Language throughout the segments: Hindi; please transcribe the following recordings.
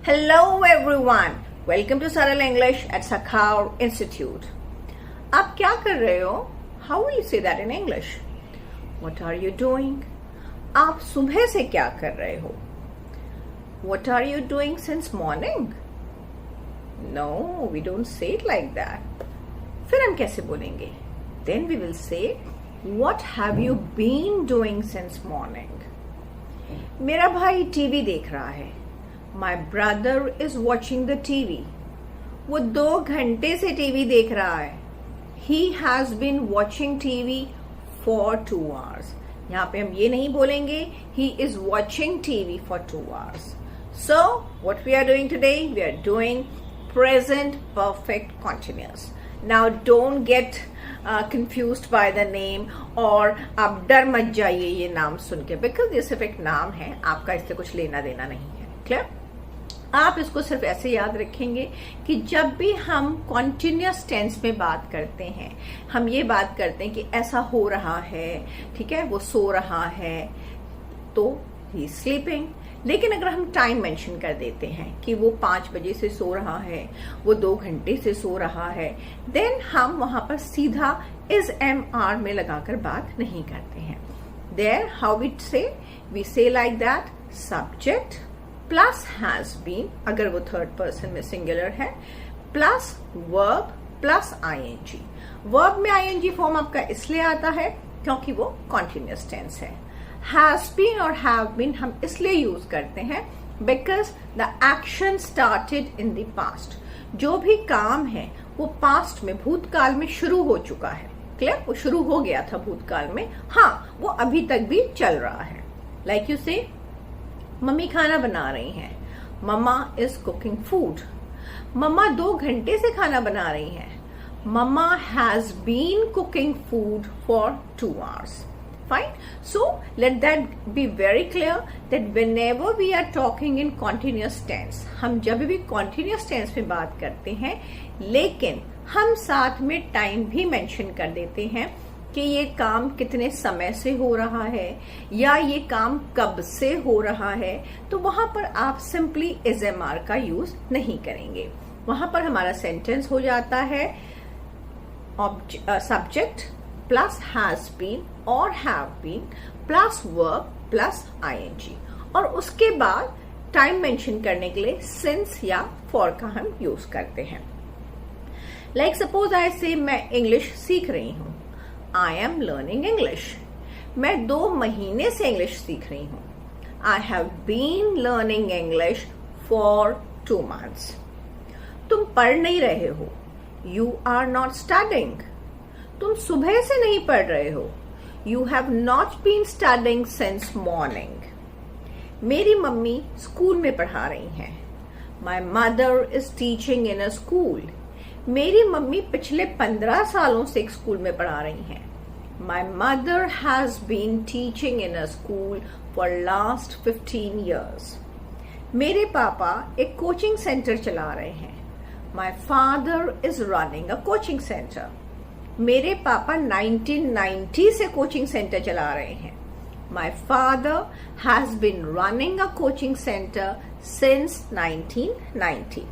Hello everyone, welcome to Saral English at Sakhar Institute. आप क्या कर रहे हो? How will you say that in English? What are you doing? आप सुबह से क्या कर रहे हो? What are you doing since morning? No, we don't say it like that. फिर हम कैसे बोलेंगे? Then we will say, what have you been doing since morning? मेरा भाई टीवी देख रहा है. My brother is watching the TV. वो 2 घंटे से टीवी देख रहा है. He has been watching TV for 2 hours. यहाँ पे हम ये नहीं बोलेंगे he is watching TV for 2 hours. So, what we are doing today? We are doing present perfect continuous. Now, don't get confused by the name और आप डर मत जाइए ये नाम सुन के because ये सिर्फ एक नाम है, आपका इससे कुछ लेना देना नहीं है. क्लियर? आप इसको सिर्फ ऐसे याद रखेंगे कि जब भी हम कॉन्टिन्यूअस टेंस में बात करते हैं, हम ये बात करते हैं कि ऐसा हो रहा है, ठीक है, वो सो रहा है, तो ही स्लीपिंग. लेकिन अगर हम टाइम मेंशन कर देते हैं कि वो 5 बजे से सो रहा है, वो 2 घंटे से सो रहा है, देन हम वहां पर सीधा इज MR में लगाकर बात नहीं करते हैं. There how we say like that, subject plus has been, अगर वो थर्ड पर्सन में सिंगुलर है, plus verb plus ING. Verb में ING फॉर्म आपका इसलिए आता है क्योंकि वो कॉन्टिन्यूअस टेंस है. हैज बीन और हैव बीन हम इसलिए यूज करते हैं because the action started in the past. जो भी काम है वो पास्ट में, भूतकाल में शुरू हो चुका है. क्लियर? वो शुरू हो गया था भूतकाल में, हाँ वो अभी तक भी चल रहा है. लाइक यू से, मम्मी खाना बना रही हैं. Mama is cooking food. Mama 2 घंटे से खाना बना रही हैं. Mama has been cooking food for 2 hours. Fine. So let that be very clear that whenever we are talking in continuous tense, हम जब भी continuous tense में बात करते हैं, लेकिन हम साथ में टाइम भी मेंशन कर देते हैं कि ये काम कितने समय से हो रहा है या ये काम कब से हो रहा है, तो वहां पर आप सिंपली इज MR का यूज नहीं करेंगे. वहां पर हमारा सेंटेंस हो जाता है सब्जेक्ट प्लस हैज बीन और have been plus verb plus ING, और उसके बाद टाइम मेंशन करने के लिए सिंस या फॉर का हम यूज करते हैं. लाइक सपोज आई से मैं इंग्लिश सीख रही हूं. I am learning English. मैं 2 महीने से इंग्लिश सीख रही हूँ. I have been learning English for 2 months. तुम पढ़ नहीं रहे हो. You are not studying. तुम सुबह से नहीं पढ़ रहे हो. You have not been studying since morning. मेरी मम्मी स्कूल में पढ़ा रही हैं. My mother is teaching in a school. मेरी मम्मी पिछले 15 सालों से एक स्कूल में पढ़ा रही हैं. My mother has been teaching in a school for last 15 years. मेरे पापा एक कोचिंग सेंटर चला रहे हैं. My father is running a coaching center. मेरे पापा 1990 से कोचिंग सेंटर चला रहे हैं. My father has been running a coaching center since 1990.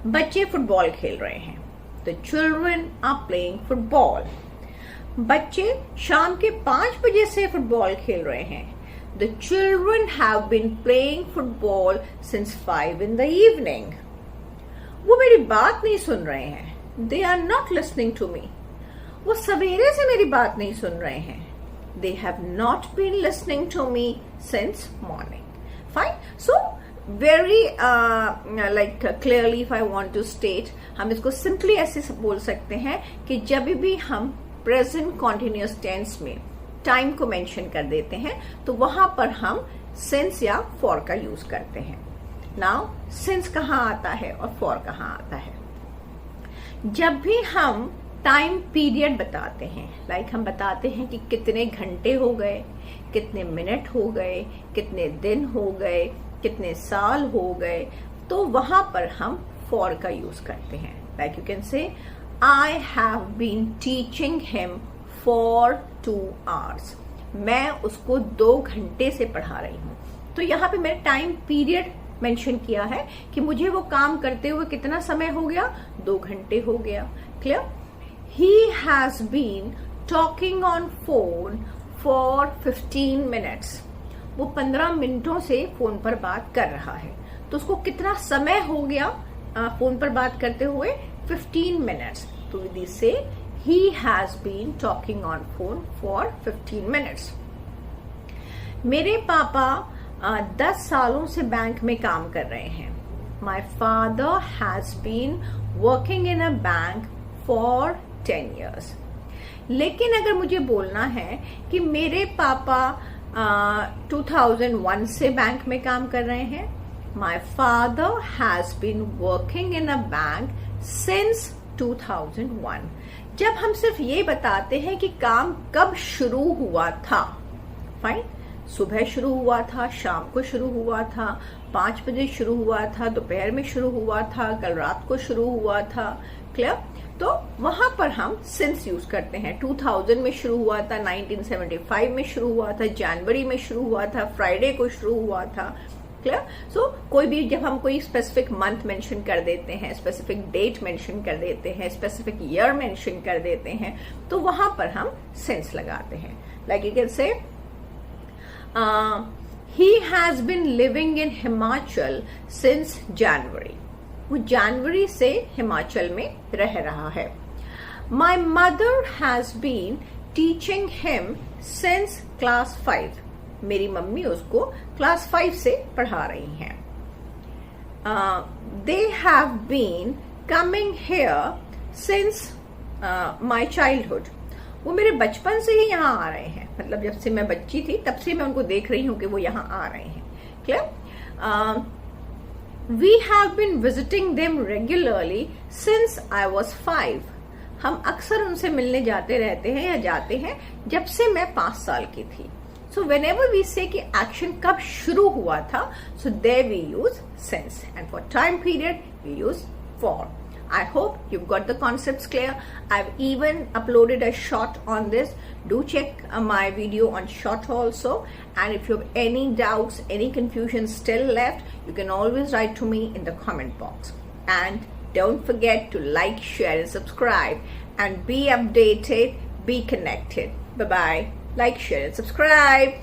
बच्चे फुटबॉल खेल रहे हैं. The children are playing football. बच्चे शाम के 5 बजे से फुटबॉल खेल रहे हैं. The children have been playing football since 5 in the evening. वो मेरी बात नहीं सुन रहे हैं. They are not listening to me. वो सवेरे से मेरी बात नहीं सुन रहे हैं. They have not been listening to me since morning. Fine. So very clearly if I want to state, हम इसको simply ऐसे बोल सकते हैं कि जब भी हम प्रेजेंट कॉन्टिन्यूअस टेंस में टाइम को मेंशन कर देते हैं तो वहां पर हम सिंस या फॉर का यूज करते हैं. नाउ सिंस कहाँ आता है और फॉर कहाँ आता है? जब भी हम टाइम पीरियड बताते हैं, लाइक हम बताते हैं कि कितने घंटे हो गए, कितने मिनट हो गए, कितने दिन हो गए, कितने साल हो गए, तो वहां पर हम फॉर का यूज करते हैं. Like you can say I have been teaching him for 2 hours. मैं उसको 2 घंटे से पढ़ा रही हूँ. तो यहाँ पे मैंने टाइम पीरियड मेंशन किया है कि मुझे वो काम करते हुए कितना समय हो गया, 2 घंटे हो गया। Clear? He has been talking on phone for 15 minutes. वो 15 मिनटों से फोन पर बात कर रहा है। तो उसको कितना समय हो गया फोन पर बात करते हुए? 15 minutes. तो विधि से he has been talking on phone for 15 minutes. मेरे पापा 10 सालों से बैंक में काम कर रहे हैं। My father has been working in a bank for 10 years. लेकिन अगर मुझे बोलना है कि मेरे पापा 2001 से बैंक में काम कर रहे हैं, My father has been working in a bank since 2001. जब हम सिर्फ ये बताते हैं कि काम कब शुरू हुआ था, फाइन, सुबह शुरू हुआ था, शाम को शुरू हुआ था, 5 बजे शुरू हुआ था, दोपहर में शुरू हुआ था, कल रात को शुरू हुआ था। क्लियर? तो वहां पर हम सिंस यूज करते हैं। 2000 में शुरू हुआ था, 1975 में शुरू हुआ था, जनवरी में शुरू हुआ था, फ्राइडे को शुरू हुआ था। क्लियर? सो कोई भी जब हम कोई स्पेसिफिक मंथ मेंशन कर देते हैं, स्पेसिफिक डेट मेंशन कर देते हैं, स्पेसिफिक ईयर मेंशन कर देते हैं, तो वहां पर हम सिंस लगाते हैं। Like you can say he has been living in Himachal since January. वो जनवरी से हिमाचल में रह रहा है। My mother has been teaching him since class 5. मेरी मम्मी उसको क्लास 5 से पढ़ा रही हैं। They have been coming here since my childhood. वो मेरे बचपन से ही यहाँ आ रहे हैं, मतलब जब से मैं बच्ची थी तब से मैं उनको देख रही हूँ कि वो यहाँ आ रहे हैं। Clear? We have been visiting them regularly since I was 5. हम अक्सर उनसे मिलने जाते रहते हैं या जाते हैं जब से मैं 5 साल की थी। So whenever we say कि एक्शन कब शुरू हुआ था, so there we use since, and for time period we use for. I hope you've got the concepts clear. I've even uploaded a short on this. Do check my video on short also. And if you have any doubts, any confusion still left, you can always write to me in the comment box. And don't forget to like, share and subscribe. And be updated, be connected. Bye-bye. Like, share and subscribe.